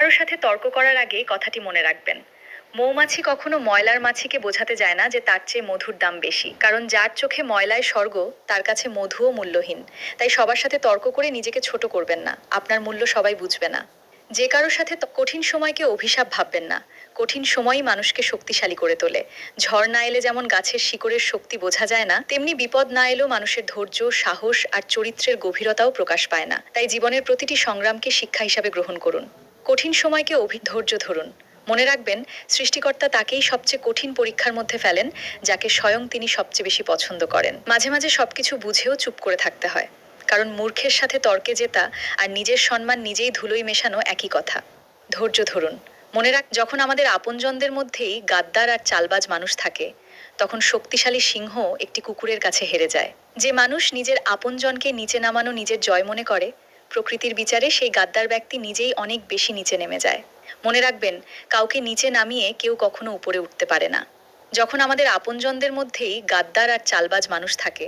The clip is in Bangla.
কারোর সাথে তর্ক করার আগে কথাটি মনে রাখবেন। মৌমাছি কখনো ময়লার মাছিকে বোঝাতে যায় না যে তার চেয়ে মধুর দাম বেশি, কারণ যার চোখে ময়লায় স্বর্গ, তার কাছে মধুও মূল্যহীন। তাই সবার সাথে তর্ক করে নিজেকে ছোট করবেন না, আপনার মূল্য সবাই বুঝবে না। যে কারোর সাথে কঠিন সময়কে অভিশাপ ভাববেন না। কঠিন সময়ই মানুষকে শক্তিশালী করে তোলে। ঝড় না এলে যেমন গাছের শিকড়ের শক্তি বোঝা যায় না, তেমনি বিপদ না এলেও মানুষের ধৈর্য, সাহস আর চরিত্রের গভীরতাও প্রকাশ পায় না। তাই জীবনের প্রতিটি সংগ্রামকে শিক্ষা হিসাবে গ্রহণ করুন। কঠিন সময়কে ধৈর্য ধরুন। মনে রাখবেন, সৃষ্টিকর্তা তাকেই সবচেয়ে কঠিন পরীক্ষার মধ্যে ফেলেন, যাকে স্বয়ং তিনি সবচেয়ে বেশি পছন্দ করেন। মাঝে মাঝে সবকিছু বুঝেও চুপ করে থাকতে হয়, কারণ মূর্খের সাথে তর্কে জেতা আর নিজের সম্মান নিজেই ধুলোয় মেশানো একই কথা। ধৈর্য ধরুন। মনে রাখ, যখন আমাদের আপনজনদের মধ্যেই গাদ্দার আর চালবাজ মানুষ থাকে, তখন শক্তিশালী সিংহ একটি কুকুরের কাছে হেরে যায়। যে মানুষ নিজের আপনজনকে নিচে নামানো নিজের জয় মনে করে, প্রকৃতির বিচারে সেই গাদ্দার ব্যক্তি নিজেই অনেক বেশি নিচে নেমে যায়। মনে রাখবেন, কাউকে নিচে নামিয়ে কেউ কখনো উপরে উঠতে পারে না। যখন আমাদের আপনজনদের মধ্যেই গাদ্দার আর চালবাজ মানুষ থাকে,